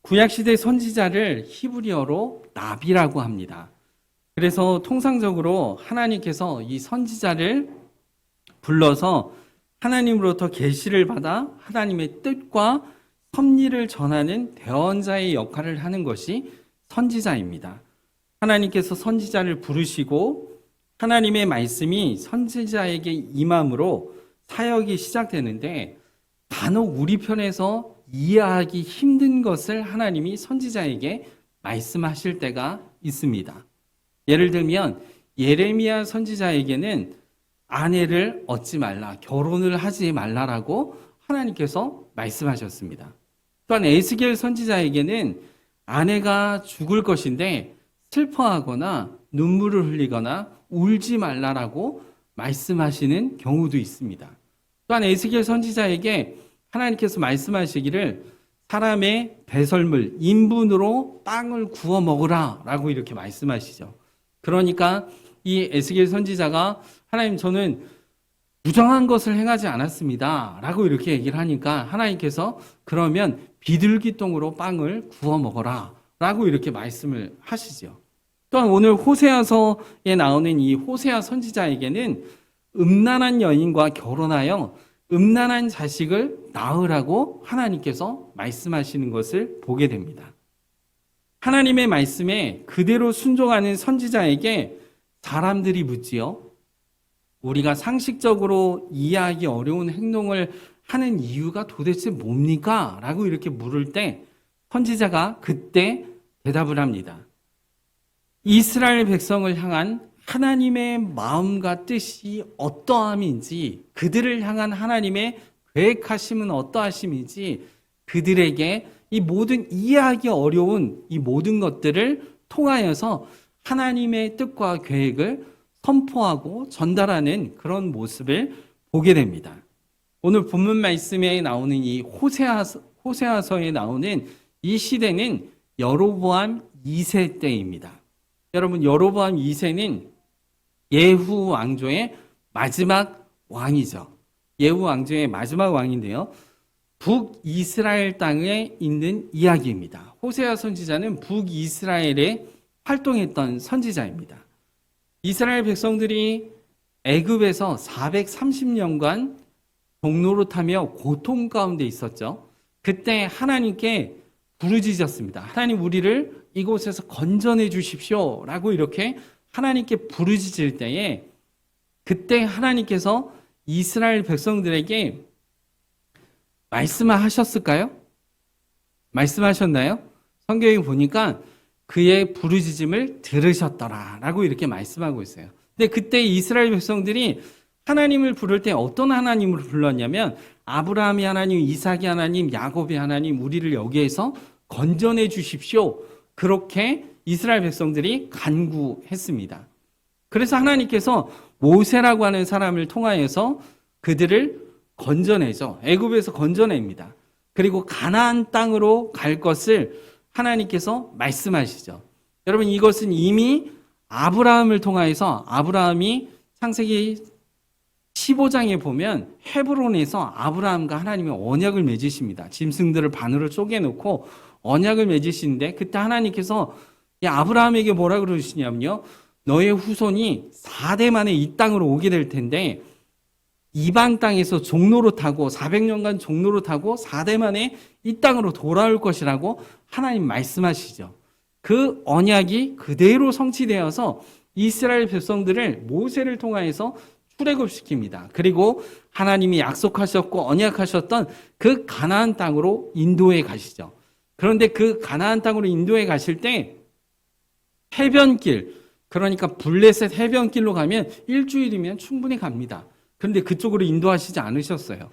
구약시대 선지자를 히브리어로 나비라고 합니다. 그래서 통상적으로 하나님께서 이 선지자를 불러서 하나님으로부터 계시를 받아 하나님의 뜻과 섭리를 전하는 대언자의 역할을 하는 것이 선지자입니다. 하나님께서 선지자를 부르시고 하나님의 말씀이 선지자에게 임함으로 사역이 시작되는데, 간혹 우리 편에서 이해하기 힘든 것을 하나님이 선지자에게 말씀하실 때가 있습니다. 예를 들면 예레미야 선지자에게는 아내를 얻지 말라, 결혼을 하지 말라라고 하나님께서 말씀하셨습니다. 또한 에스겔 선지자에게는 아내가 죽을 것인데 슬퍼하거나 눈물을 흘리거나 울지 말라라고 말씀하시는 경우도 있습니다. 또한 에스겔 선지자에게 하나님께서 말씀하시기를 사람의 배설물, 인분으로 빵을 구워 먹으라 라고 이렇게 말씀하시죠. 그러니까 이 에스겔 선지자가 하나님, 저는 부정한 것을 행하지 않았습니다 라고 이렇게 얘기를 하니까 하나님께서 그러면 비둘기똥으로 빵을 구워 먹어라 라고 이렇게 말씀을 하시죠. 또한 오늘 호세아서에 나오는 이 호세아 선지자에게는 음란한 여인과 결혼하여 음란한 자식을 낳으라고 하나님께서 말씀하시는 것을 보게 됩니다. 하나님의 말씀에 그대로 순종하는 선지자에게 사람들이 묻지요. 우리가 상식적으로 이해하기 어려운 행동을 하는 이유가 도대체 뭡니까? 라고 이렇게 물을 때 선지자가 그때 대답을 합니다. 이스라엘 백성을 향한 하나님의 마음과 뜻이 어떠함인지, 그들을 향한 하나님의 계획하심은 어떠하심인지, 그들에게 이 모든 이해하기 어려운 이 모든 것들을 통하여서 하나님의 뜻과 계획을 선포하고 전달하는 그런 모습을 보게 됩니다. 오늘 본문 말씀에 나오는 이 호세아서에 나오는 이 시대는 여로보암 2세 때입니다. 여러분, 여로보암 2세는 예후 왕조의 마지막 왕이죠. 예후 왕조의 마지막 왕인데요, 북이스라엘 땅에 있는 이야기입니다. 호세아 선지자는 북이스라엘에 활동했던 선지자입니다. 이스라엘 백성들이 애굽에서 430년간 종노릇하며 고통 가운데 있었죠. 그때 하나님께 부르짖었습니다. 하나님, 우리를 이곳에서 건져내 주십시오 라고 이렇게 하나님께 부르짖을 때에, 그때 하나님께서 이스라엘 백성들에게 말씀을 하셨을까요? 말씀하셨나요? 성경에 보니까 그의 부르짖음을 들으셨더라 라고 이렇게 말씀하고 있어요. 근데 그때 이스라엘 백성들이 하나님을 부를 때 어떤 하나님을 불렀냐면, 아브라함이 하나님, 이삭이 하나님, 야곱이 하나님, 우리를 여기에서 건져내 주십시오, 그렇게 이스라엘 백성들이 간구했습니다. 그래서 하나님께서 모세라고 하는 사람을 통하여서 그들을 건져내죠. 애굽에서 건져냅니다. 그리고 가나안 땅으로 갈 것을 하나님께서 말씀하시죠. 여러분, 이것은 이미 아브라함을 통하여서, 아브라함이 창세기 15장에 보면 헤브론에서 아브라함과 하나님의 언약을 맺으십니다. 짐승들을 반으로 쪼개놓고 언약을 맺으시는데, 그때 하나님께서 아브라함에게 뭐라 그러시냐면요, 너의 후손이 4대 만에 이 땅으로 오게 될 텐데 이방 땅에서 종노릇하고 400년간 종노릇하고 4대 만에 이 땅으로 돌아올 것이라고 하나님 말씀하시죠. 그 언약이 그대로 성취되어서 이스라엘 백성들을 모세를 통하여서 출애굽시킵니다. 그리고 하나님이 약속하셨고 언약하셨던 그 가나안 땅으로 인도해 가시죠. 그런데 그 가나안 땅으로 인도해 가실 때 해변길, 그러니까 블레셋 해변길로 가면 일주일이면 충분히 갑니다. 그런데 그쪽으로 인도하시지 않으셨어요.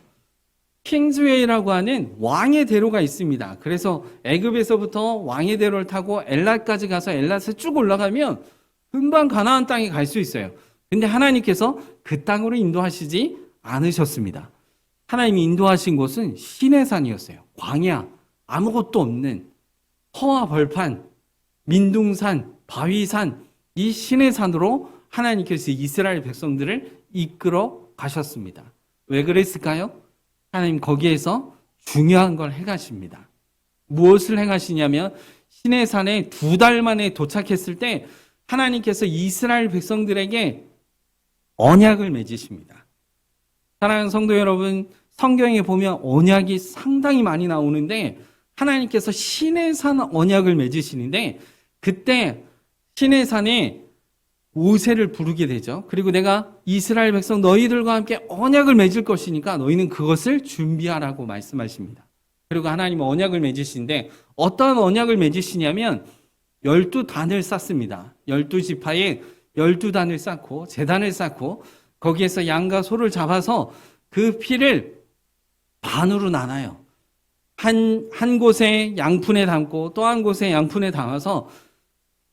킹즈웨이라고 하는 왕의 대로가 있습니다. 그래서 애굽에서부터 왕의 대로를 타고 엘랏까지 가서 엘랏에 쭉 올라가면 금방 가나안 땅에 갈 수 있어요. 근데 하나님께서 그 땅으로 인도하시지 않으셨습니다. 하나님이 인도하신 곳은 시내산이었어요. 광야, 아무것도 없는 허와 벌판, 민둥산, 바위산, 이 시내산으로 하나님께서 이스라엘 백성들을 이끌어 가셨습니다. 왜 그랬을까요? 하나님 거기에서 중요한 걸 해가십니다. 무엇을 행하시냐면 시내산에 2달 만에 도착했을 때 하나님께서 이스라엘 백성들에게 언약을 맺으십니다. 사랑하는 성도 여러분, 성경에 보면 언약이 상당히 많이 나오는데 하나님께서 시내산 언약을 맺으시는데 그때 시내산에 모세를 부르게 되죠. 그리고 내가 이스라엘 백성 너희들과 함께 언약을 맺을 것이니까 너희는 그것을 준비하라고 말씀하십니다. 그리고 하나님은 언약을 맺으시는데 어떤 언약을 맺으시냐면 12단을 쌓습니다. 12지파에 12단을 쌓고 제단을 쌓고 거기에서 양과 소를 잡아서 그 피를 반으로 나눠요. 한 곳에 양푼에 담고 또 한 곳에 양푼에 담아서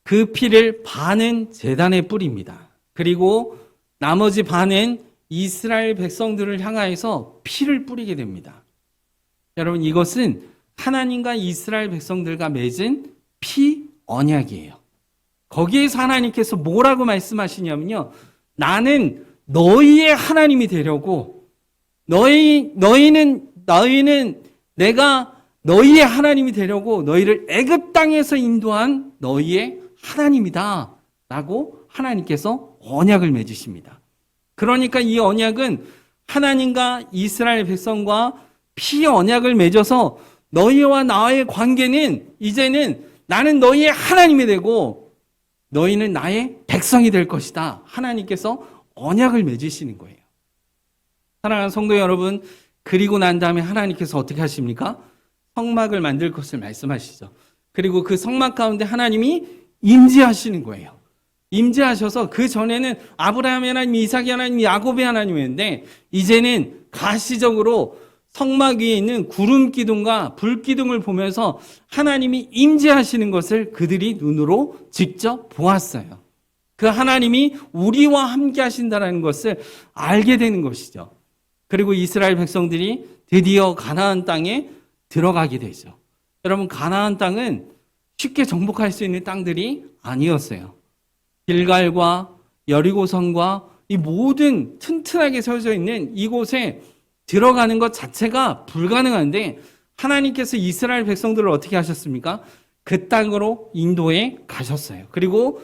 그 피를 반은 제단에 뿌립니다. 그리고 나머지 반은 이스라엘 백성들을 향하여서 피를 뿌리게 됩니다. 여러분, 이것은 하나님과 이스라엘 백성들과 맺은 피 언약이에요. 거기에서 하나님께서 뭐라고 말씀하시냐면요. 나는 너희의 하나님이 되려고 너희는 내가 너희의 하나님이 되려고 너희를 애굽 땅에서 인도한 너희의 하나님이다 라고 하나님께서 언약을 맺으십니다. 그러니까 이 언약은 하나님과 이스라엘 백성과 피 언약을 맺어서 너희와 나의 관계는 이제는 나는 너희의 하나님이 되고 너희는 나의 백성이 될 것이다. 하나님께서 언약을 맺으시는 거예요. 사랑하는 성도 여러분, 그리고 난 다음에 하나님께서 어떻게 하십니까? 성막을 만들 것을 말씀하시죠. 그리고 그 성막 가운데 하나님이 임재하시는 거예요. 임재하셔서 그 전에는 아브라함의 하나님, 이삭의 하나님, 야곱의 하나님이었는데 이제는 가시적으로 성막 위에 있는 구름 기둥과 불 기둥을 보면서 하나님이 임재하시는 것을 그들이 눈으로 직접 보았어요. 그 하나님이 우리와 함께 하신다는 것을 알게 되는 것이죠. 그리고 이스라엘 백성들이 드디어 가나안 땅에 들어가게 되죠. 여러분, 가나안 땅은 쉽게 정복할 수 있는 땅들이 아니었어요. 길갈과 여리고성과 이 모든 튼튼하게 세워져 있는 이곳에 들어가는 것 자체가 불가능한데 하나님께서 이스라엘 백성들을 어떻게 하셨습니까? 그 땅으로 인도해 가셨어요. 그리고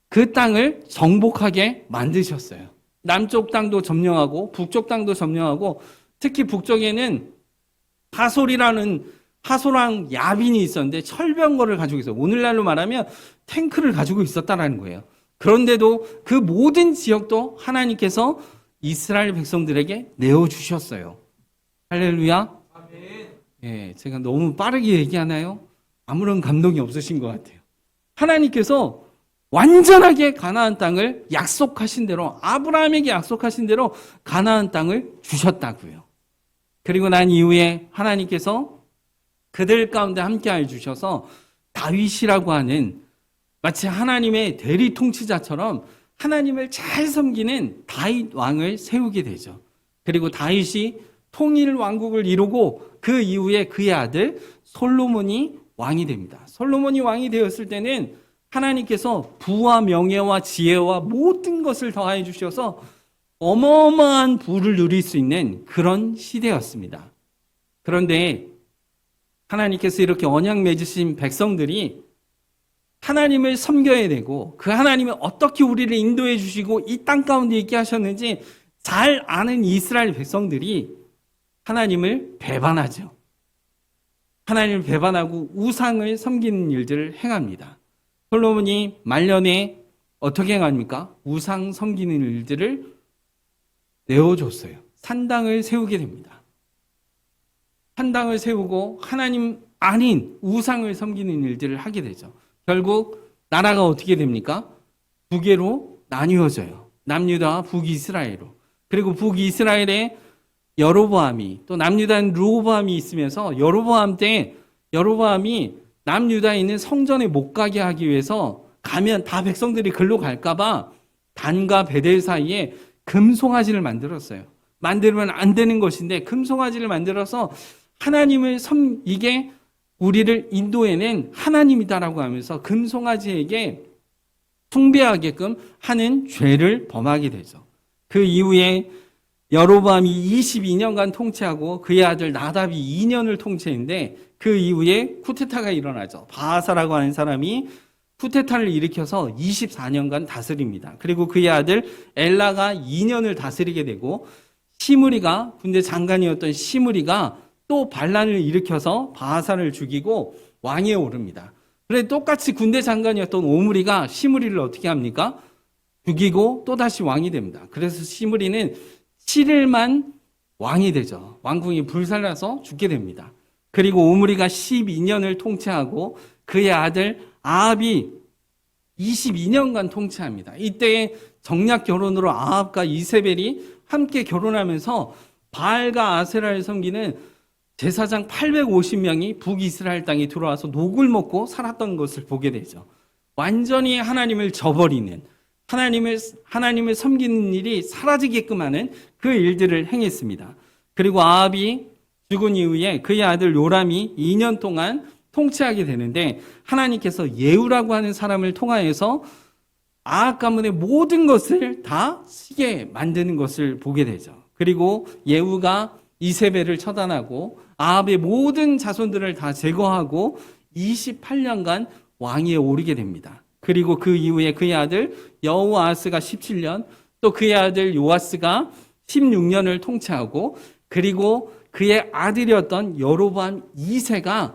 그 땅을 정복하게 만드셨어요. 남쪽 땅도 점령하고 북쪽 땅도 점령하고 특히 북쪽에는 하소랑 야빈이 있었는데 철병거를 가지고 있어요. 오늘날로 말하면 탱크를 가지고 있었다라는 거예요. 그런데도 그 모든 지역도 하나님께서 이스라엘 백성들에게 내어주셨어요. 할렐루야. 예, 제가 너무 빠르게 얘기하나요? 아무런 감동이 없으신 것 같아요. 하나님께서 완전하게 가나안 땅을 약속하신 대로 아브라함에게 약속하신 대로 가나안 땅을 주셨다고요. 그리고 난 이후에 하나님께서 그들 가운데 함께하여 주셔서 다윗이라고 하는 마치 하나님의 대리 통치자처럼 하나님을 잘 섬기는 다윗 왕을 세우게 되죠. 그리고 다윗이 통일 왕국을 이루고 그 이후에 그의 아들 솔로몬이 왕이 됩니다. 솔로몬이 왕이 되었을 때는 하나님께서 부와 명예와 지혜와 모든 것을 더하여 주셔서 어마어마한 부를 누릴 수 있는 그런 시대였습니다. 그런데 하나님께서 이렇게 언약 맺으신 백성들이 하나님을 섬겨야 되고 그 하나님이 어떻게 우리를 인도해 주시고 이 땅 가운데 있게 하셨는지 잘 아는 이스라엘 백성들이 하나님을 배반하죠. 하나님을 배반하고 우상을 섬기는 일들을 행합니다. 솔로몬이 말년에 어떻게 행합니까? 우상 섬기는 일들을 내어줬어요. 산당을 세우게 됩니다. 산당을 세우고 하나님 아닌 우상을 섬기는 일들을 하게 되죠. 결국 나라가 어떻게 됩니까? 두 개로 나뉘어져요. 남유다와 북이스라엘로. 그리고 북이스라엘에 여로보암이 또 남유다는 르호보암이 있으면서 여로보암이 남유다에 있는 성전에 못 가게 하기 위해서 가면 다 백성들이 글로 갈까봐 단과 베델 사이에 금송아지를 만들었어요. 만들면 안 되는 것인데 금송아지를 만들어서 이게 우리를 인도해낸 하나님이다라고 하면서 금송아지에게 숭배하게끔 하는 죄를 범하게 되죠. 그 이후에 여로보암이 22년간 통치하고 그의 아들 나답이 2년을 통치했는데 그 이후에 쿠데타가 일어나죠. 바하사라고 하는 사람이 쿠데타를 일으켜서 24년간 다스립니다. 그리고 그의 아들 엘라가 2년을 다스리게 되고 시므리가 군대 장관이었던 시므리가 또 반란을 일으켜서 바하사를 죽이고 왕위에 오릅니다. 그런데 똑같이 군대 장관이었던 오므리가 시므리를 어떻게 합니까? 죽이고 또다시 왕이 됩니다. 그래서 시므리는 7일만 왕이 되죠. 왕궁이 불살라서 죽게 됩니다. 그리고 오므리가 12년을 통치하고 그의 아들 아합이 22년간 통치합니다. 이때 정략 결혼으로 아합과 이세벨이 함께 결혼하면서 바알과 아세라를 섬기는 제사장 850명이 북이스라엘 땅에 들어와서 녹을 먹고 살았던 것을 보게 되죠. 완전히 하나님을 저버리는, 하나님을 섬기는 일이 사라지게끔 하는 그 일들을 행했습니다. 그리고 아합이 죽은 이후에 그의 아들 요람이 2년 동안 통치하게 되는데 하나님께서 예후라고 하는 사람을 통하여서 아합 가문의 모든 것을 다 시게 만드는 것을 보게 되죠. 그리고 예후가 이세벨을 처단하고 아합의 모든 자손들을 다 제거하고 28년간 왕위에 오르게 됩니다. 그리고 그 이후에 그의 아들 여호아스가 17년, 또 그의 아들 요아스가 16년을 통치하고, 그리고 그의 아들이었던 여로보암 2세가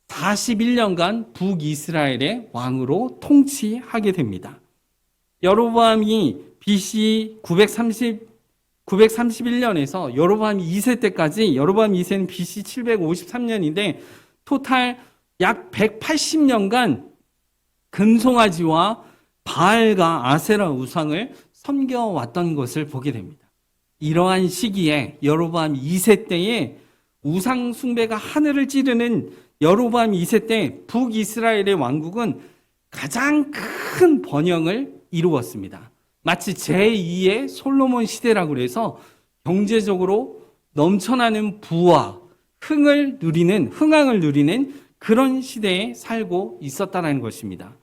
41년간 북이스라엘의 왕으로 통치하게 됩니다. 여로보암이 BC 931년에서 여로보암 2세 때까지, 여로보암 2세는 BC 753년인데 토탈 약 180년간 금송아지와 바알과 아세라 우상을 섬겨왔던 것을 보게 됩니다. 이러한 시기에 여로보암 2세 때에 우상 숭배가 하늘을 찌르는 여로보암 2세 때 북이스라엘의 왕국은 가장 큰 번영을 이루었습니다. 마치 제2의 솔로몬 시대라고 해서 경제적으로 넘쳐나는 부와 흥ang을 누리는 그런 시대에 살고 있었다는 것입니다.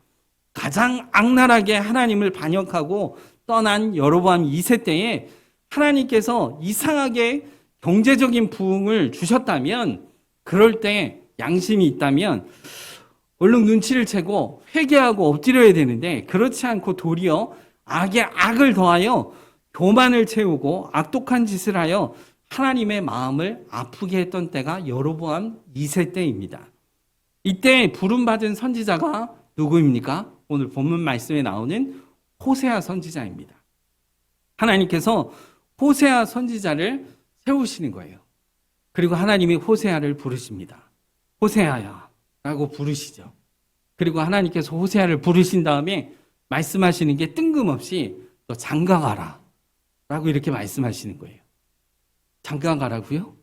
가장 악랄하게 하나님을 반역하고 떠난 여로보암 2세 때에 하나님께서 이상하게 경제적인 부흥을 주셨다면, 그럴 때 양심이 있다면 얼른 눈치를 채고 회개하고 엎드려야 되는데, 그렇지 않고 도리어 악에 악을 더하여 교만을 채우고 악독한 짓을 하여 하나님의 마음을 아프게 했던 때가 여로보암 2세 때입니다. 이때 부름받은 선지자가 누구입니까? 오늘 본문 말씀에 나오는 호세아 선지자입니다. 하나님께서 호세아 선지자를 세우시는 거예요. 그리고 하나님이 호세아를 부르십니다. 호세아야 라고 부르시죠. 그리고 하나님께서 호세아를 부르신 다음에 말씀하시는 게 뜬금없이 너 장가가라 라고 이렇게 말씀하시는 거예요. 장가가라고요?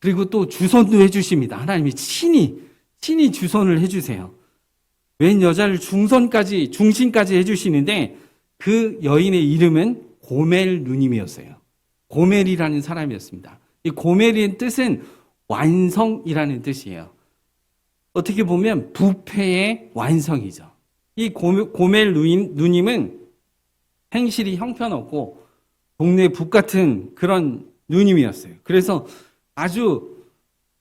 그리고 또 주선도 해주십니다. 하나님이 친히 주선을 해주세요. 웬 여자를 중신까지 해주시는데 그 여인의 이름은 고멜 누님이었어요. 고멜이라는 사람이었습니다. 이 고멜의 뜻은 완성이라는 뜻이에요. 어떻게 보면 부패의 완성이죠. 이 고멜 누님은 행실이 형편없고 동네 북 같은 그런 누님이었어요. 그래서 아주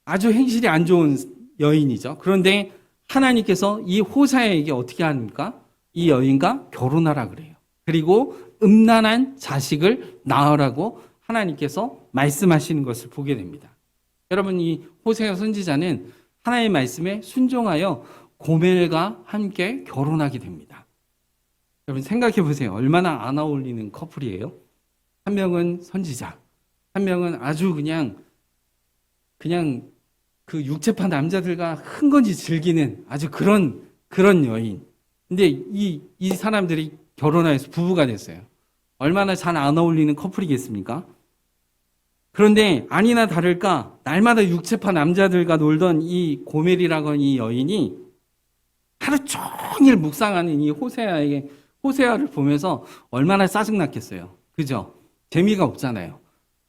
행실이 안 좋은 여인이죠. 그런데 하나님께서 이 호사에게 어떻게 합니까? 이 여인과 결혼하라 그래요. 그리고 음란한 자식을 낳으라고 하나님께서 말씀하시는 것을 보게 됩니다. 여러분, 이 호세아 선지자는 하나님의 말씀에 순종하여 고멜과 함께 결혼하게 됩니다. 여러분 생각해 보세요. 얼마나 안 어울리는 커플이에요. 한 명은 선지자, 한 명은 아주 그냥 그 육체파 남자들과 흥건지 즐기는 아주 그런 여인. 근데 이 사람들이 결혼해서 부부가 됐어요. 얼마나 잘 안 어울리는 커플이겠습니까? 그런데 아니나 다를까 날마다 육체파 남자들과 놀던 이 고멜이라고 하는 이 여인이 하루 종일 묵상하는 이 호세아를 보면서 얼마나 짜증났겠어요. 그죠? 재미가 없잖아요.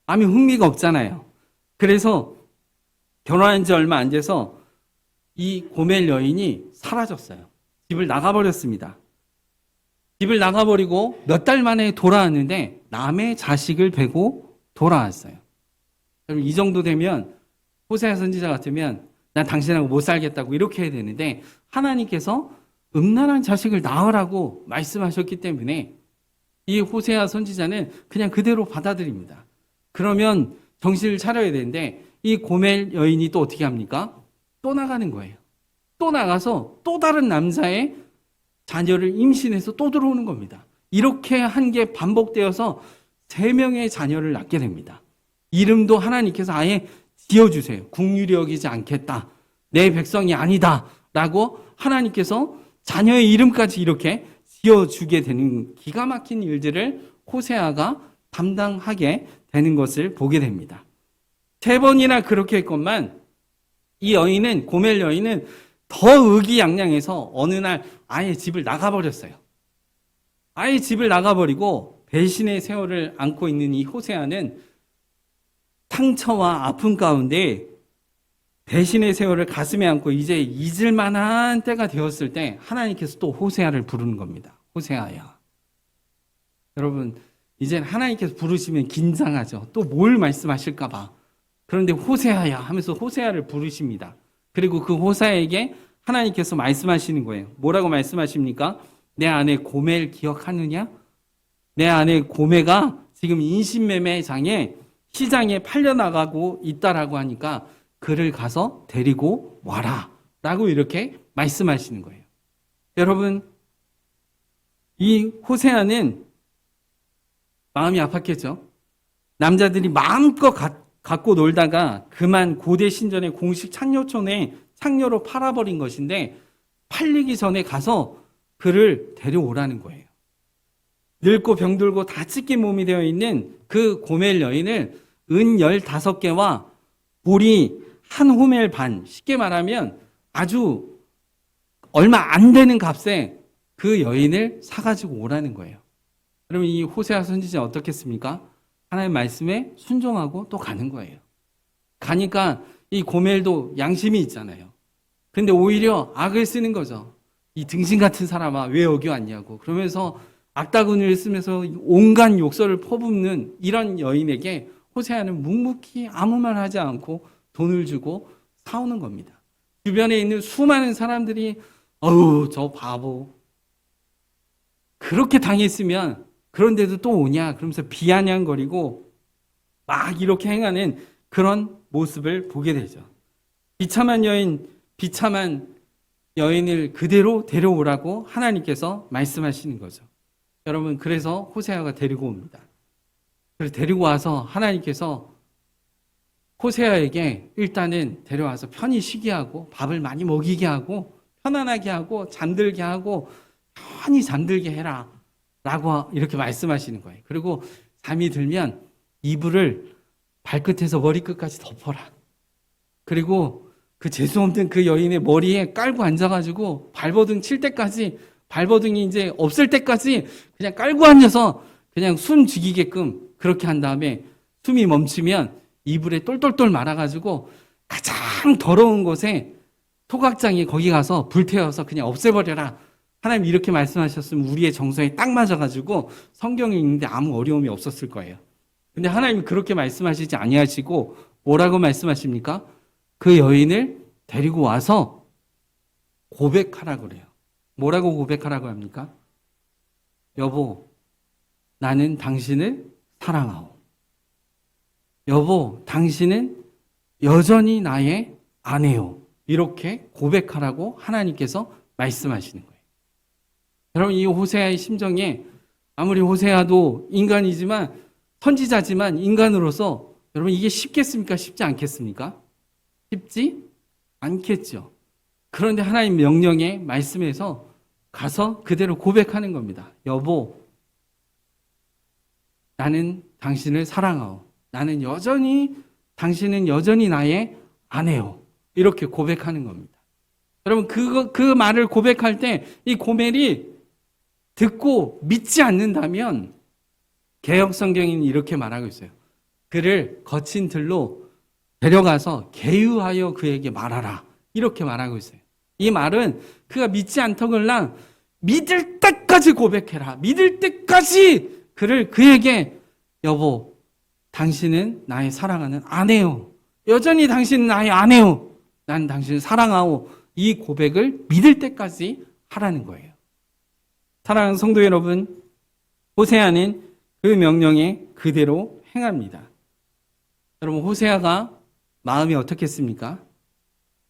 아무 흥미가 없잖아요. 그래서 결혼한 지 얼마 안 돼서 이 고멜 여인이 사라졌어요. 집을 나가버렸습니다. 집을 나가버리고 몇 달 만에 돌아왔는데 남의 자식을 베고 돌아왔어요. 여러분, 이 정도 되면 호세아 선지자 같으면 난 당신하고 못 살겠다고 이렇게 해야 되는데 하나님께서 음란한 자식을 낳으라고 말씀하셨기 때문에 이 호세아 선지자는 그냥 그대로 받아들입니다. 그러면 정신을 차려야 되는데 이 고멜 여인이 또 어떻게 합니까? 또 나가는 거예요. 또 나가서 또 다른 남자의 자녀를 임신해서 또 들어오는 겁니다. 이렇게 한 게 반복되어서 3명의 자녀를 낳게 됩니다. 이름도 하나님께서 아예 지어주세요. 국률이 여기지 않겠다. 내 백성이 아니다. 라고 하나님께서 자녀의 이름까지 이렇게 지어주게 되는 기가 막힌 일들을 호세아가 담당하게 되는 것을 보게 됩니다. 3번이나 그렇게 했건만 이 여인은, 고멜 여인은 더 의기양양해서 어느 날 아예 집을 나가버렸어요. 아예 집을 나가버리고 배신의 세월을 안고 있는 이 호세아는 상처와 아픔 가운데 배신의 세월을 가슴에 안고 이제 잊을 만한 때가 되었을 때 하나님께서 또 호세아를 부르는 겁니다. 호세아야. 여러분, 이제 하나님께서 부르시면 긴장하죠. 또 뭘 말씀하실까 봐. 그런데 호세아야 하면서 호세아를 부르십니다. 그리고 그 호세아에게 하나님께서 말씀하시는 거예요. 뭐라고 말씀하십니까? 내 아내 고멜 기억하느냐? 내 아내 고멜가 지금 인신매매장에 시장에 팔려나가고 있다라고 하니까 그를 가서 데리고 와라 라고 이렇게 말씀하시는 거예요. 여러분, 이 호세아는 마음이 아팠겠죠. 남자들이 마음껏 갖고 놀다가 그만 고대 신전의 공식 창녀촌에 창녀로 팔아버린 것인데 팔리기 전에 가서 그를 데려오라는 거예요. 늙고 병들고 다 찢긴 몸이 되어 있는 그 고멜 여인을 은 15개와 보리 한 호멜 반, 쉽게 말하면 아주 얼마 안 되는 값에 그 여인을 사가지고 오라는 거예요. 그러면 이 호세아 선지자 어떻겠습니까? 하나님의 말씀에 순종하고 또 가는 거예요. 가니까 이 고멜도 양심이 있잖아요. 근데 오히려 악을 쓰는 거죠. 이 등신 같은 사람아 왜 여기 왔냐고. 그러면서 악다구니를 쓰면서 온갖 욕설을 퍼붓는 이런 여인에게 호세아는 묵묵히 아무 말 하지 않고 돈을 주고 사오는 겁니다. 주변에 있는 수많은 사람들이 어우 저 바보 그렇게 당했으면 그런데도 또 오냐 그러면서 비아냥거리고 막 이렇게 행하는 그런 모습을 보게 되죠. 비참한 여인을 그대로 데려오라고 하나님께서 말씀하시는 거죠. 여러분, 그래서 호세아가 데리고 옵니다. 그래서 데리고 와서 하나님께서 호세아에게 일단은 데려와서 편히 쉬게 하고 밥을 많이 먹이게 하고 편안하게 하고 잠들게 하고 편히 잠들게 해라 라고 이렇게 말씀하시는 거예요. 그리고 잠이 들면 이불을 발끝에서 머리끝까지 덮어라. 그리고 그 재수 없는 그 여인의 머리에 깔고 앉아가지고 발버둥 칠 때까지 발버둥이 이제 없을 때까지 그냥 깔고 앉아서 그냥 숨 죽이게끔 그렇게 한 다음에 숨이 멈추면 이불에 똘똘똘 말아가지고 가장 더러운 곳에 토각장에 거기 가서 불태워서 그냥 없애버려라. 하나님 이렇게 말씀하셨으면 우리의 정서에 딱 맞아가지고 성경에 있는데 아무 어려움이 없었을 거예요. 근데 하나님이 그렇게 말씀하시지 아니하시고 뭐라고 말씀하십니까? 그 여인을 데리고 와서 고백하라고 그래요. 뭐라고 고백하라고 합니까? 여보, 나는 당신을 사랑하오. 여보, 당신은 여전히 나의 아내요. 이렇게 고백하라고 하나님께서 말씀하시는 거예요. 여러분, 이 호세아의 심정에 아무리 호세아도 인간이지만 선지자지만 인간으로서 여러분 이게 쉽겠습니까? 쉽지 않겠습니까? 쉽지 않겠죠. 그런데 하나님 명령의 말씀에서 가서 그대로 고백하는 겁니다. 여보, 나는 당신을 사랑하오. 당신은 여전히 나의 아내요. 이렇게 고백하는 겁니다. 여러분, 그 말을 고백할 때 이 고멜이 듣고 믿지 않는다면 개역 성경에는 이렇게 말하고 있어요. 그를 거친 들로 데려가서 계유하여 그에게 말하라. 이렇게 말하고 있어요. 이 말은 그가 믿지 않더글랑 믿을 때까지 고백해라. 믿을 때까지 그에게 여보, 당신은 나의 사랑하는 아내요. 여전히 당신은 나의 아내요. 난 당신을 사랑하오. 이 고백을 믿을 때까지 하라는 거예요. 사랑하는 성도 여러분, 호세아는 그 명령에 그대로 행합니다. 여러분, 호세아가 마음이 어떻겠습니까?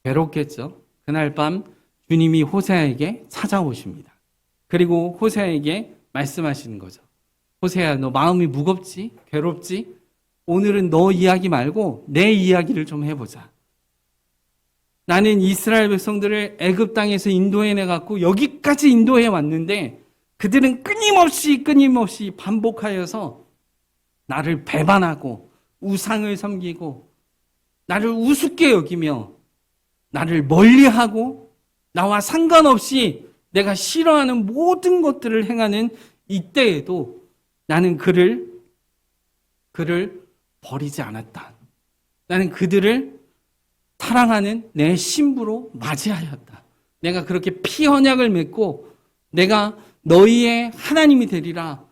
괴롭겠죠. 그날 밤 주님이 호세아에게 찾아오십니다. 그리고 호세아에게 말씀하시는 거죠. 호세아, 너 마음이 무겁지? 괴롭지? 오늘은 너 이야기 말고 내 이야기를 좀 해보자. 나는 이스라엘 백성들을 애굽 땅에서 인도해내 갖고 여기까지 인도해 왔는데 그들은 끊임없이 반복하여서 나를 배반하고 우상을 섬기고 나를 우습게 여기며 나를 멀리하고 나와 상관없이 내가 싫어하는 모든 것들을 행하는 이때에도 나는 그를 버리지 않았다. 나는 그들을 사랑하는 내 신부로 맞이하였다. 내가 그렇게 피 언약을 맺고 내가 너희의 하나님이 되리라.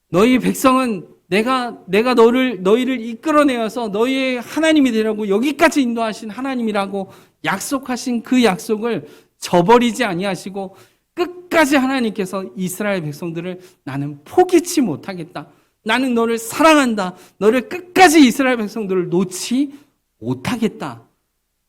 너희 백성은 내가 너희를 이끌어내어서 너희의 하나님이 되라고 여기까지 인도하신 하나님이라고 약속하신 그 약속을 저버리지 아니하시고 끝까지 하나님께서 이스라엘 백성들을 나는 포기치 못하겠다. 나는 너를 사랑한다. 너를 끝까지 이스라엘 백성들을 놓지 못하겠다.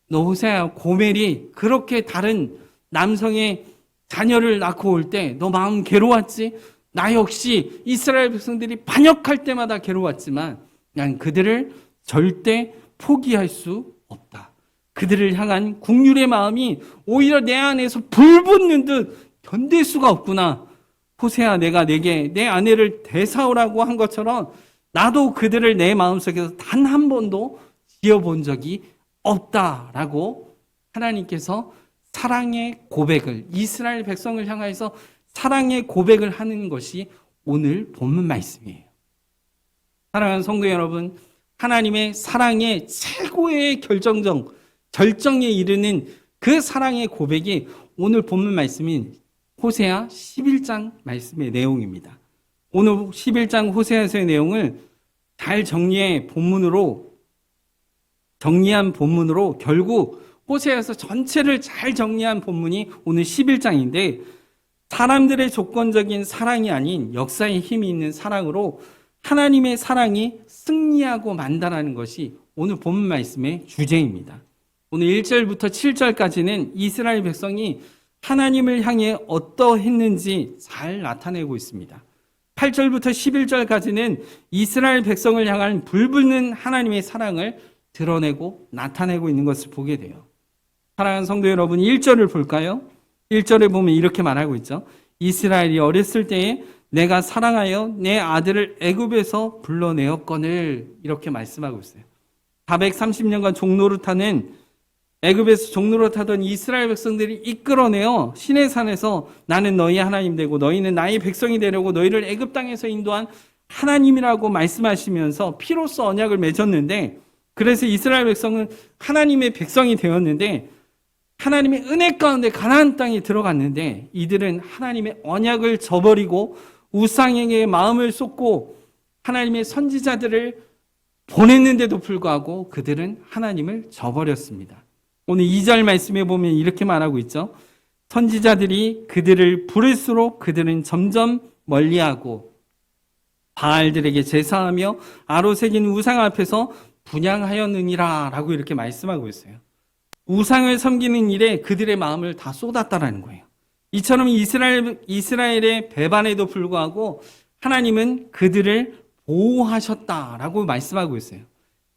너 호세아, 고멜이 그렇게 다른 남성의 자녀를 낳고 올 때 너 마음 괴로웠지? 나 역시 이스라엘 백성들이 반역할 때마다 괴로웠지만 난 그들을 절대 포기할 수 없다. 그들을 향한 국률의 마음이 오히려 내 안에서 불붙는 듯 견딜 수가 없구나. 호세아, 내가 내게 내 아내를 되사오라고 한 것처럼 나도 그들을 내 마음속에서 단 한 번도 지어본 적이 없다라고 하나님께서 사랑의 고백을, 이스라엘 백성을 향해서 사랑의 고백을 하는 것이 오늘 본문 말씀이에요. 사랑하는 성도 여러분, 하나님의 사랑의 최고의 결정에 이르는 그 사랑의 고백이 오늘 본문 말씀인 호세아 11장 말씀의 내용입니다. 오늘 11장 호세아서의 내용을 잘 정리한 본문으로 결국 호세아서 전체를 잘 정리한 본문이 오늘 11장인데 사람들의 조건적인 사랑이 아닌 역사의 힘이 있는 사랑으로 하나님의 사랑이 승리하고 만다라는 것이 오늘 본문 말씀의 주제입니다. 오늘 1절부터 7절까지는 이스라엘 백성이 하나님을 향해 어떠했는지 잘 나타내고 있습니다. 8절부터 11절까지는 이스라엘 백성을 향한 불붙는 하나님의 사랑을 드러내고 나타내고 있는 것을 보게 돼요. 사랑하는 성도 여러분, 1절을 볼까요? 1절에 보면 이렇게 말하고 있죠. 이스라엘이 어렸을 때에 내가 사랑하여 내 아들을 애굽에서 불러내었거늘, 이렇게 말씀하고 있어요. 430년간 종노릇하는 애굽에서 종노릇하던 이스라엘 백성들이 이끌어내어 시내산에서 나는 너희 하나님 되고 너희는 나의 백성이 되려고 너희를 애굽 땅에서 인도한 하나님이라고 말씀하시면서 피로써 언약을 맺었는데, 그래서 이스라엘 백성은 하나님의 백성이 되었는데 하나님의 은혜 가운데 가나안 땅에 들어갔는데 이들은 하나님의 언약을 저버리고 우상에게 마음을 쏟고 하나님의 선지자들을 보냈는데도 불구하고 그들은 하나님을 저버렸습니다. 오늘 2절 말씀에 보면 이렇게 말하고 있죠. 선지자들이 그들을 부를수록 그들은 점점 멀리하고 바알들에게 제사하며 아로새긴 우상 앞에서 분향하였느니라 라고 이렇게 말씀하고 있어요. 우상을 섬기는 일에 그들의 마음을 다 쏟았다라는 거예요. 이처럼 이스라엘의 배반에도 불구하고 하나님은 그들을 보호하셨다라고 말씀하고 있어요.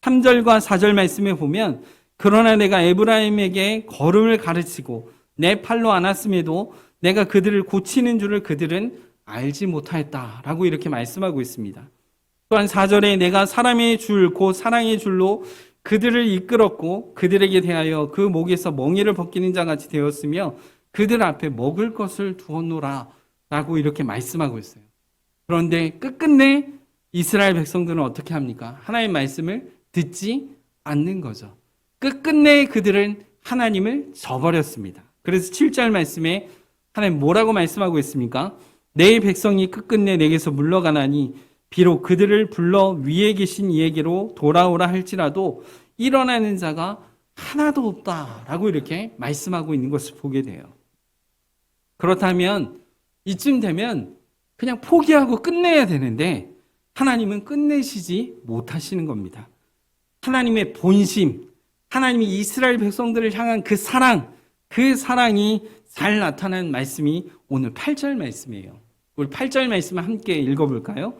3절과 4절 말씀에 보면 그러나 내가 에브라임에게 걸음을 가르치고 내 팔로 안았음에도 내가 그들을 고치는 줄을 그들은 알지 못하였다라고 이렇게 말씀하고 있습니다. 또한 4절에 내가 사람의 줄 곧 사랑의 줄로 그들을 이끌었고 그들에게 대하여 그 목에서 멍에를 벗기는 자같이 되었으며 그들 앞에 먹을 것을 두었노라 라고 이렇게 말씀하고 있어요. 그런데 끝끝내 이스라엘 백성들은 어떻게 합니까? 하나님의 말씀을 듣지 않는 거죠. 끝끝내 그들은 하나님을 저버렸습니다. 그래서 7절 말씀에 하나님 뭐라고 말씀하고 있습니까? 내 백성이 끝끝내 내게서 물러가나니 비록 그들을 불러 위에 계신 이에게로 돌아오라 할지라도 일어나는 자가 하나도 없다라고 이렇게 말씀하고 있는 것을 보게 돼요. 그렇다면 이쯤 되면 그냥 포기하고 끝내야 되는데 하나님은 끝내시지 못하시는 겁니다. 하나님의 본심, 하나님이 이스라엘 백성들을 향한 그 사랑이 잘 나타난 말씀이 오늘 8절 말씀이에요. 우리 8절 말씀을 함께 읽어볼까요?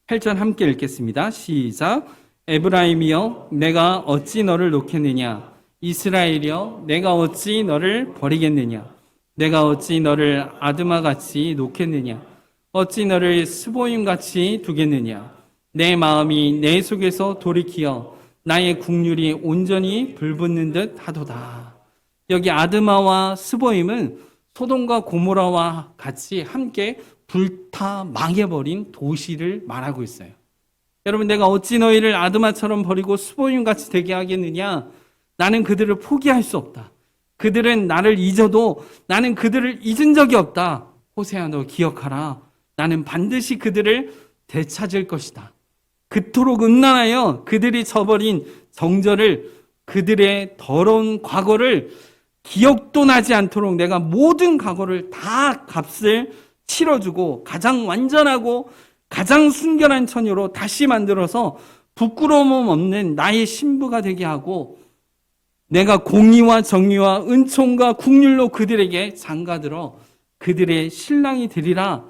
8절 함께 읽겠습니다. 시작. 에브라임이여 내가 어찌 너를 놓겠느냐, 이스라엘이여 내가 어찌 너를 버리겠느냐, 내가 어찌 너를 아드마같이 놓겠느냐, 어찌 너를 스보임같이 두겠느냐. 내 마음이 내 속에서 돌이키어 나의 국률이 온전히 불붙는 듯 하도다. 여기 아드마와 스보임은 소돔과 고모라와 같이 함께 불타 망해버린 도시를 말하고 있어요. 여러분, 내가 어찌 너희를 아드마처럼 버리고 스보임같이 되게 하겠느냐. 나는 그들을 포기할 수 없다. 그들은 나를 잊어도 나는 그들을 잊은 적이 없다. 호세아, 너 기억하라. 나는 반드시 그들을 되찾을 것이다. 그토록 음란하여 그들이 저버린 정절을, 그들의 더러운 과거를 기억도 나지 않도록 내가 모든 과거를 다 값을 치러주고 가장 완전하고 가장 순결한 처녀로 다시 만들어서 부끄러움 없는 나의 신부가 되게 하고 내가 공의와 정의와 은총과 국률로 그들에게 장가들어 그들의 신랑이 되리라.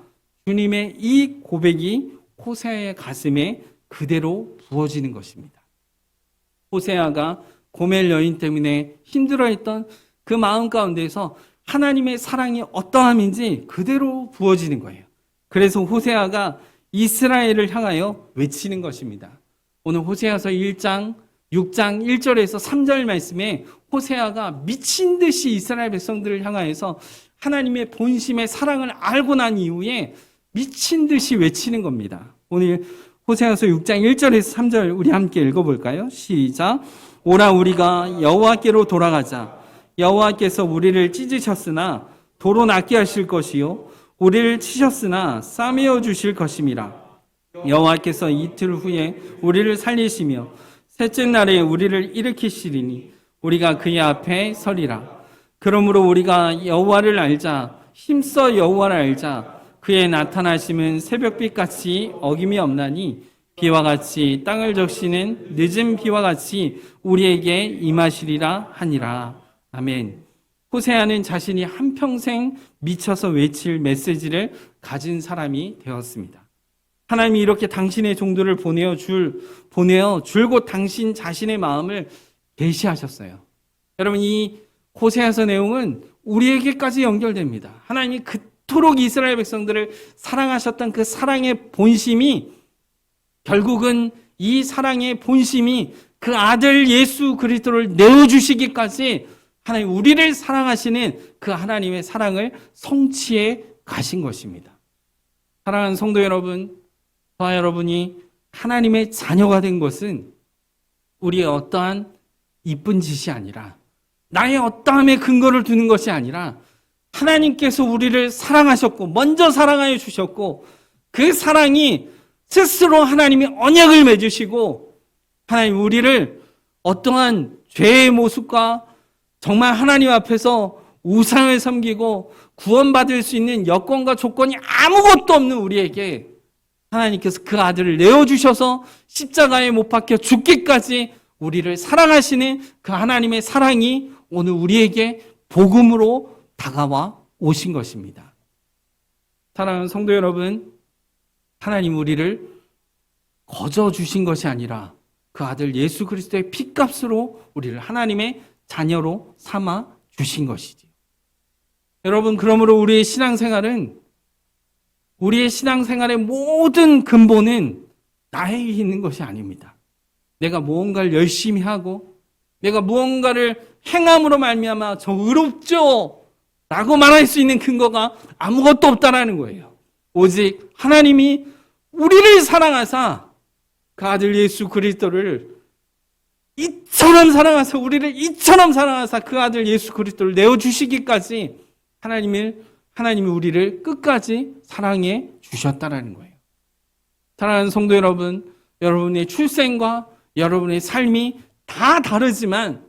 주님의 이 고백이 호세아의 가슴에 그대로 부어지는 것입니다. 호세아가 고멜 여인 때문에 힘들어했던 그 마음 가운데서 하나님의 사랑이 어떠함인지 그대로 부어지는 거예요. 그래서 호세아가 이스라엘을 향하여 외치는 것입니다. 오늘 호세아서 1장 6장 1절에서 3절 말씀에 호세아가 미친 듯이 이스라엘 백성들을 향하여서 하나님의 본심의 사랑을 알고 난 이후에 미친 듯이 외치는 겁니다. 오늘 호세아서 6장 1절에서 3절 우리 함께 읽어볼까요? 시작. 오라 우리가 여호와께로 돌아가자. 여호와께서 우리를 찢으셨으나 도로 낫게 하실 것이요 우리를 치셨으나 싸매어 주실 것임이라. 여호와께서 이틀 후에 우리를 살리시며 셋째 날에 우리를 일으키시리니 우리가 그의 앞에 서리라. 그러므로 우리가 여호와를 알자. 힘써 여호와를 알자. 그의 나타나심은 새벽빛같이 어김이 없나니 비와 같이 땅을 적시는 늦은 비와 같이 우리에게 임하시리라 하니라. 아멘. 호세아는 자신이 한평생 미쳐서 외칠 메시지를 가진 사람이 되었습니다. 하나님이 이렇게 당신의 종들을 보내어 줄곧 당신 자신의 마음을 계시하셨어요. 여러분, 이 호세아서 내용은 우리에게까지 연결됩니다. 하나님이 그토록 이스라엘 백성들을 사랑하셨던 그 사랑의 본심이 결국은 이 사랑의 본심이 그 아들 예수 그리스도를 내어주시기까지 하나님 우리를 사랑하시는 그 하나님의 사랑을 성취해 가신 것입니다. 사랑하는 성도 여러분, 저와 여러분이 하나님의 자녀가 된 것은 우리의 어떠한 이쁜 짓이 아니라 나의 어떠함에 근거를 두는 것이 아니라 하나님께서 우리를 사랑하셨고 먼저 사랑하여 주셨고 그 사랑이 스스로 하나님이 언약을 맺으시고 하나님 우리를 어떠한 죄의 모습과 정말 하나님 앞에서 우상을 섬기고 구원받을 수 있는 여건과 조건이 아무것도 없는 우리에게 하나님께서 그 아들을 내어주셔서 십자가에 못 박혀 죽기까지 우리를 사랑하시는 그 하나님의 사랑이 오늘 우리에게 복음으로 다가와 오신 것입니다. 사랑하는 성도 여러분, 하나님 우리를 거저 주신 것이 아니라 그 아들 예수 그리스도의 피값으로 우리를 하나님의 자녀로 삼아 주신 것이지요. 여러분, 그러므로 우리의 신앙생활의 모든 근본은 나에 있는 것이 아닙니다. 내가 무언가를 열심히 하고 내가 무언가를 행함으로 말미암아 저 의롭죠 라고 말할 수 있는 근거가 아무것도 없다라는 거예요. 오직 하나님이 우리를 사랑하사 그 아들 예수 그리스도를 우리를 이처럼 사랑하사 그 아들 예수 그리스도를 내어주시기까지 하나님이 우리를 끝까지 사랑해 주셨다라는 거예요. 사랑하는 성도 여러분, 여러분의 출생과 여러분의 삶이 다 다르지만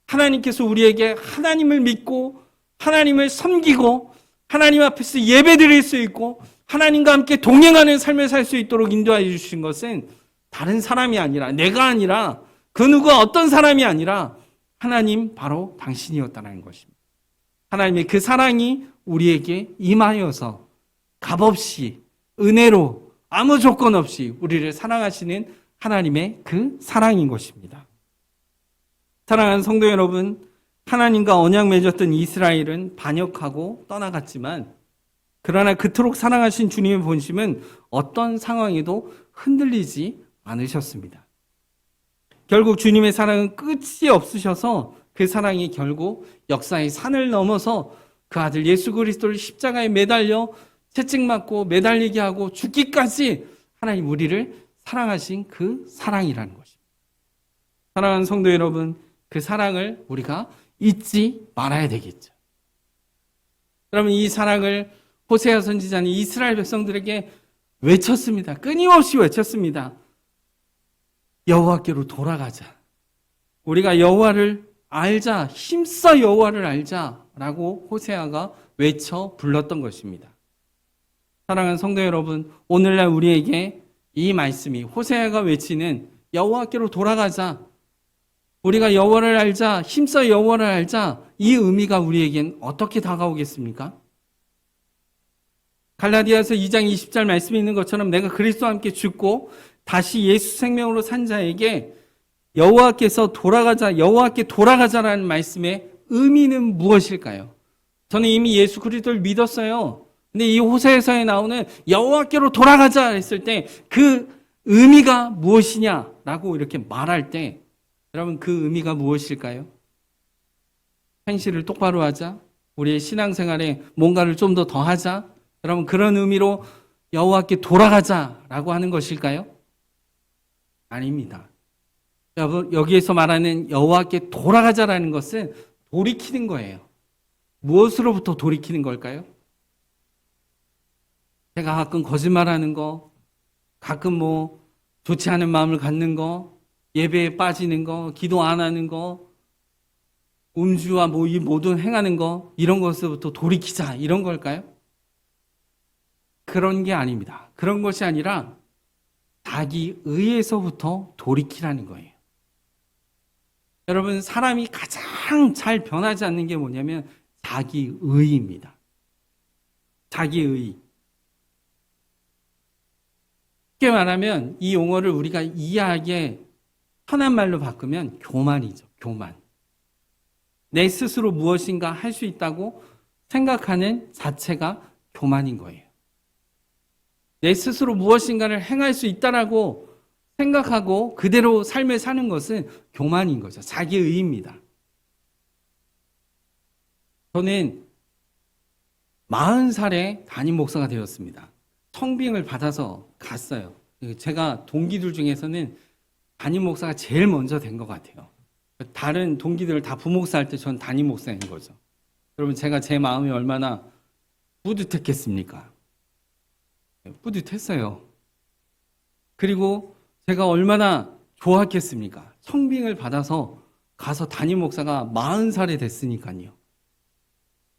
하나님께서 우리에게 하나님을 믿고 하나님을 섬기고 하나님 앞에서 예배드릴 수 있고 하나님과 함께 동행하는 삶을 살 수 있도록 인도하여 주신 것은 다른 사람이 아니라 내가 아니라 그 누구 어떤 사람이 아니라 하나님 바로 당신이었다는 것입니다. 하나님의 그 사랑이 우리에게 임하여서 값없이 은혜로 아무 조건 없이 우리를 사랑하시는 하나님의 그 사랑인 것입니다. 사랑하는 성도 여러분, 하나님과 언약 맺었던 이스라엘은 반역하고 떠나갔지만 그러나 그토록 사랑하신 주님의 본심은 어떤 상황에도 흔들리지 않으셨습니다. 결국 주님의 사랑은 끝이 없으셔서 그 사랑이 결국 역사의 산을 넘어서 그 아들 예수 그리스도를 십자가에 매달려 채찍맞고 매달리게 하고 죽기까지 하나님 우리를 사랑하신 그 사랑이라는 것입니다. 사랑하는 성도 여러분, 그 사랑을 우리가 잊지 말아야 되겠죠. 여러분, 이 사랑을 호세아 선지자는 이스라엘 백성들에게 외쳤습니다. 끊임없이 외쳤습니다. 여호와께로 돌아가자. 우리가 여호와를 알자, 힘써 여호와를 알자라고 호세아가 외쳐 불렀던 것입니다. 사랑하는 성도 여러분, 오늘날 우리에게 이 말씀이 호세아가 외치는 여호와께로 돌아가자, 우리가 여호와를 알자, 힘써 여호와를 알자, 이 의미가 우리에겐 어떻게 다가오겠습니까? 갈라디아서 2장 20절 말씀이 있는 것처럼 내가 그리스도와 함께 죽고 다시 예수 생명으로 산 자에게 여호와께서 돌아가자, 여호와께 돌아가자라는 말씀의 의미는 무엇일까요? 저는 이미 예수 그리스도를 믿었어요. 근데 이 호세아서에 나오는 여호와께로 돌아가자 했을 때 그 의미가 무엇이냐라고 이렇게 말할 때 여러분 그 의미가 무엇일까요? 행실을 똑바로 하자, 우리의 신앙생활에 뭔가를 좀 더 하자, 여러분 그런 의미로 여호와께 돌아가자라고 하는 것일까요? 아닙니다. 여러분 여기에서 말하는 여호와께 돌아가자라는 것은 돌이키는 거예요. 무엇으로부터 돌이키는 걸까요? 제가 가끔 거짓말하는 거, 가끔 뭐 좋지 않은 마음을 갖는 거, 예배에 빠지는 거, 기도 안 하는 거, 음주와 뭐 이 모든 행하는 거, 이런 것으로부터 돌이키자, 이런 걸까요? 그런 게 아닙니다. 그런 것이 아니라 자기 의에서부터 돌이키라는 거예요. 여러분, 사람이 가장 잘 변하지 않는 게 뭐냐면 자기 의입니다. 자기 의. 쉽게 말하면 이 용어를 우리가 이해하기에 편한 말로 바꾸면 교만이죠. 교만. 내 스스로 무엇인가 할 수 있다고 생각하는 자체가 교만인 거예요. 내 스스로 무엇인가를 행할 수 있다라고 생각하고 그대로 삶을 사는 것은 교만인 거죠. 자기의입니다. 저는 40살에 담임 목사가 되었습니다. 청빙을 받아서 갔어요. 제가 동기들 중에서는 담임 목사가 제일 먼저 된 것 같아요. 다른 동기들을 다 부목사 할 때 전 담임 목사인 거죠. 여러분 제가 제 마음이 얼마나 뿌듯했겠습니까? 뿌듯했어요. 그리고 제가 얼마나 좋았겠습니까? 청빙을 받아서 가서 담임 목사가 40살이 됐으니까요.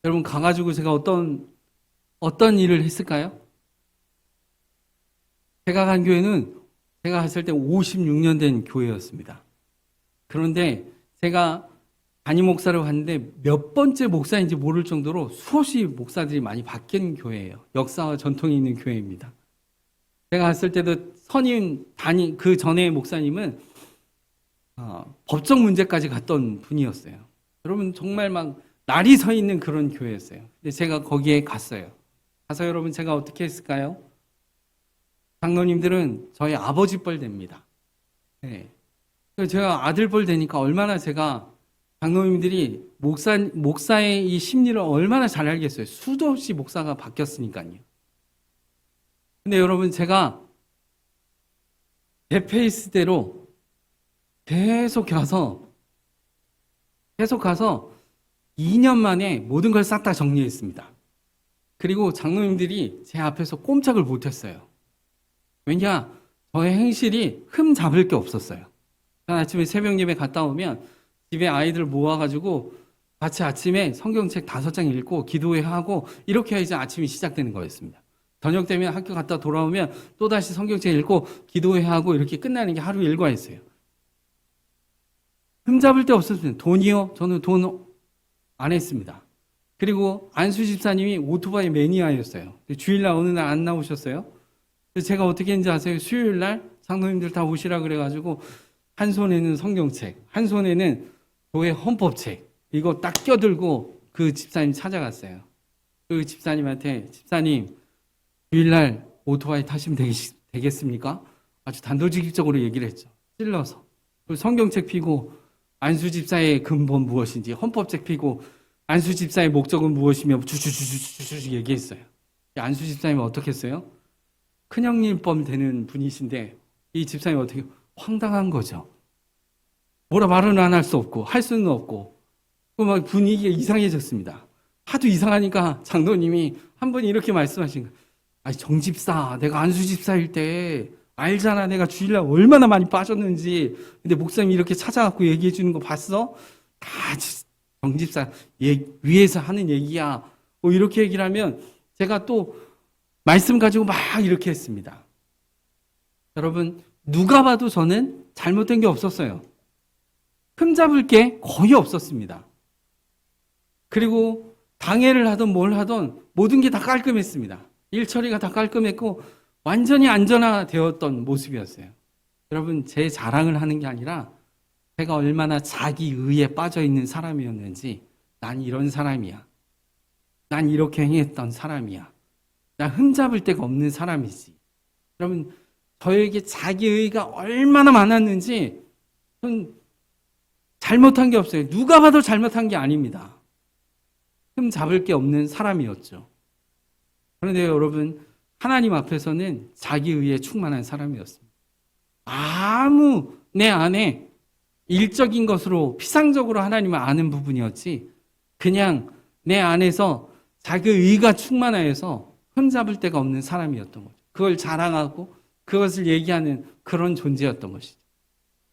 여러분 가가지고 제가 어떤 일을 했을까요? 제가 간 교회는 제가 갔을 때 56년 된 교회였습니다. 그런데 제가 담임 목사를 갔는데 몇 번째 목사인지 모를 정도로 수없이 목사들이 많이 바뀐 교회예요. 역사와 전통이 있는 교회입니다. 제가 갔을 때도 그 전에 목사님은 법적 문제까지 갔던 분이었어요. 여러분 정말 막 날이 서 있는 그런 교회였어요. 근데 제가 거기에 갔어요. 가서 여러분 제가 어떻게 했을까요? 장로님들은 저희 아버지 뻘 됩니다. 네. 제가 아들 뻘 되니까 얼마나 제가 장로님들이 목사의 이 심리를 얼마나 잘 알겠어요. 수도 없이 목사가 바뀌었으니까요. 근데 여러분 제가 제 페이스대로 계속 가서 2년 만에 모든 걸 싹 다 정리했습니다. 그리고 장로님들이 제 앞에서 꼼짝을 못했어요. 왜냐? 저의 행실이 흠 잡을 게 없었어요. 아침에 새벽 예배 갔다 오면 집에 아이들 모아가지고 같이 아침에 성경책 5장 읽고 기도회 하고 이렇게 해야지 아침이 시작되는 거였습니다. 저녁 되면 학교 갔다 돌아오면 또다시 성경책 읽고 기도회 하고 이렇게 끝나는 게 하루 일과였어요. 흠잡을 데 없었습니다. 돈이요? 저는 돈 안 했습니다. 그리고 안수 집사님이 오토바이 매니아였어요. 주일날 어느 날 안 나오셨어요. 그래서 제가 어떻게 했는지 아세요? 수요일날 장로님들 다 오시라 그래가지고 한 손에는 성경책, 한 손에는 교회 헌법책 이거 딱 껴들고 그 집사님 찾아갔어요. 그 집사님한테 집사님 주일날 오토바이 타시면 되겠습니까? 아주 단도직입적으로 얘기를 했죠. 찔러서. 성경책 피고 안수 집사의 근본 무엇인지 헌법책 피고 안수 집사의 목적은 무엇이며 주주주주주주 얘기했어요. 안수 집사님은 어떻게 했어요? 큰형님뻘 되는 분이신데 이 집사님 어떻게 황당한 거죠. 뭐라 말은 안 할 수 없고 할 수는 없고 막 분위기가 이상해졌습니다. 하도 이상하니까 장로님이 한 번 이렇게 말씀하신 거예요. 아니 정집사 내가 안수 집사일 때 알잖아. 내가 주일날 얼마나 많이 빠졌는지. 근데 목사님이 이렇게 찾아갖고 얘기해 주는 거 봤어? 다 정집사 위에서 하는 얘기야. 뭐 이렇게 얘기를 하면 제가 또 말씀 가지고 막 이렇게 했습니다. 여러분 누가 봐도 저는 잘못된 게 없었어요. 흠잡을 게 거의 없었습니다. 그리고 당회를 하든 뭘 하든 모든 게 다 깔끔했습니다. 일 처리가 다 깔끔했고 완전히 안전화되었던 모습이었어요. 여러분 제 자랑을 하는 게 아니라 제가 얼마나 자기의에 빠져있는 사람이었는지 난 이런 사람이야. 난 이렇게 행했던 사람이야. 난 흠잡을 데가 없는 사람이지. 여러분 저에게 자기의가 얼마나 많았는지 전 잘못한 게 없어요. 누가 봐도 잘못한 게 아닙니다. 흠잡을 게 없는 사람이었죠. 그런데 여러분 하나님 앞에서는 자기의에 충만한 사람이었습니다. 아무 내 안에 일적인 것으로 피상적으로 하나님을 아는 부분이었지 그냥 내 안에서 자기의가 충만하여서 흠잡을 데가 없는 사람이었던 거죠. 그걸 자랑하고 그것을 얘기하는 그런 존재였던 것이죠.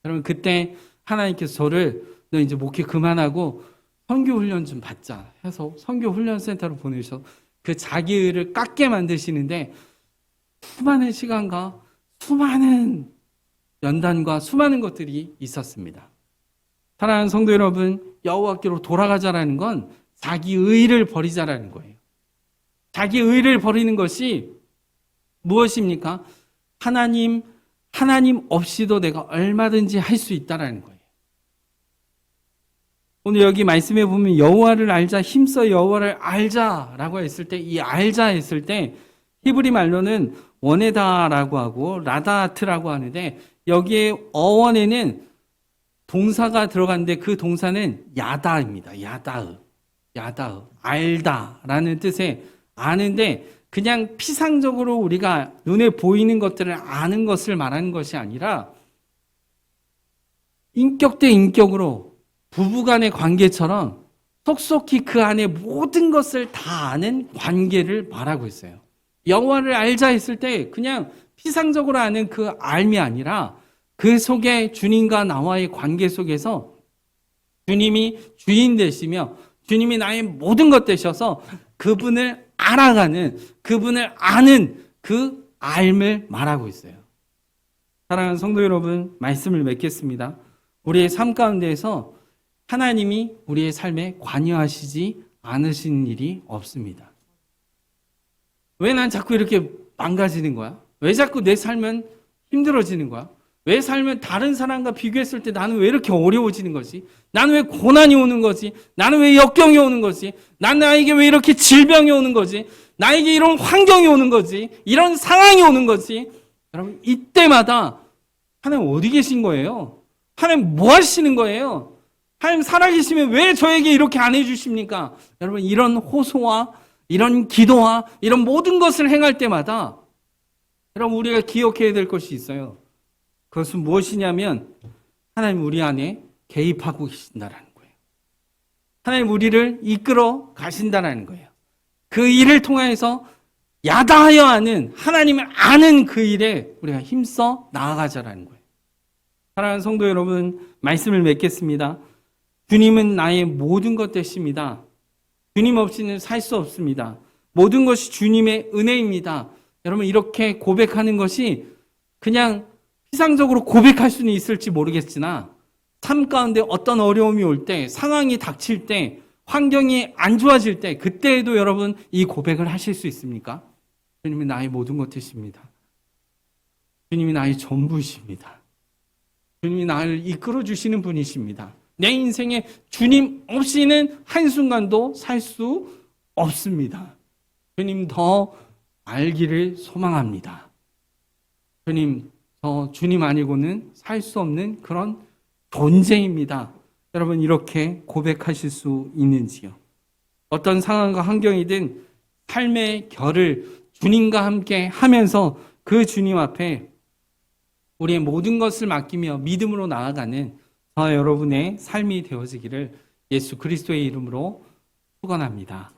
여러분 그때 하나님께서 저를 너 이제 목회 그만하고 선교훈련 좀 받자 해서 선교훈련센터로 보내셔서 그 자기의를 깎게 만드시는데 수많은 시간과 수많은 연단과 수많은 것들이 있었습니다. 사랑하는 성도 여러분, 여호와께로 돌아가자라는 건 자기의를 버리자라는 거예요. 자기의를 버리는 것이 무엇입니까? 하나님 없이도 내가 얼마든지 할 수 있다라는 거예요. 오늘 여기 말씀해 보면 여호와를 알자, 힘써 여호와를 알자라고 했을 때 이 알자 했을 때 히브리 말로는 원에다라고 하고 라다트라고 하는데 여기에 어원에는 동사가 들어갔는데 그 동사는 야다입니다. 야다의 알다라는 뜻의 아는데 그냥 피상적으로 우리가 눈에 보이는 것들을 아는 것을 말하는 것이 아니라 인격 대 인격으로 부부간의 관계처럼 속속히 그 안에 모든 것을 다 아는 관계를 말하고 있어요. 여호와를 알자 했을 때 그냥 피상적으로 아는 그 알미 아니라 그 속에 주님과 나와의 관계 속에서 주님이 주인 되시며 주님이 나의 모든 것 되셔서 그분을 알아가는, 그분을 아는 그 알을 말하고 있어요. 사랑하는 성도 여러분, 말씀을 맺겠습니다. 우리의 삶 가운데에서 하나님이 우리의 삶에 관여하시지 않으신 일이 없습니다. 왜 난 자꾸 이렇게 망가지는 거야? 왜 자꾸 내 삶은 힘들어지는 거야? 왜 삶은 다른 사람과 비교했을 때 나는 왜 이렇게 어려워지는 거지? 나는 왜 고난이 오는 거지? 나는 왜 역경이 오는 거지? 나에게 왜 이렇게 질병이 오는 거지? 나에게 이런 환경이 오는 거지? 이런 상황이 오는 거지? 여러분 이때마다 하나님 어디 계신 거예요? 하나님 뭐 하시는 거예요? 하나님 살아계시면 왜 저에게 이렇게 안 해주십니까? 여러분 이런 호소와 이런 기도와 이런 모든 것을 행할 때마다 여러분 우리가 기억해야 될 것이 있어요. 그것은 무엇이냐면 하나님 우리 안에 개입하고 계신다라는 거예요. 하나님 우리를 이끌어 가신다라는 거예요. 그 일을 통해서 야다하여 아는 하나님을 아는 그 일에 우리가 힘써 나아가자라는 거예요. 사랑하는 성도 여러분, 말씀을 맺겠습니다. 주님은 나의 모든 것 되십니다. 주님 없이는 살 수 없습니다. 모든 것이 주님의 은혜입니다. 여러분, 이렇게 고백하는 것이 그냥 피상적으로 고백할 수는 있을지 모르겠으나 삶 가운데 어떤 어려움이 올 때, 상황이 닥칠 때, 환경이 안 좋아질 때, 그때에도 여러분 이 고백을 하실 수 있습니까? 주님이 나의 모든 것 되십니다. 주님이 나의 전부이십니다. 주님이 나를 이끌어 주시는 분이십니다. 내 인생에 주님 없이는 한순간도 살 수 없습니다. 주님 더 알기를 소망합니다. 주님, 저 주님 아니고는 살 수 없는 그런 존재입니다. 여러분, 이렇게 고백하실 수 있는지요? 어떤 상황과 환경이든 삶의 결을 주님과 함께 하면서 그 주님 앞에 우리의 모든 것을 맡기며 믿음으로 나아가는 저와 여러분의 삶이 되어지기를 예수 그리스도의 이름으로 축원합니다.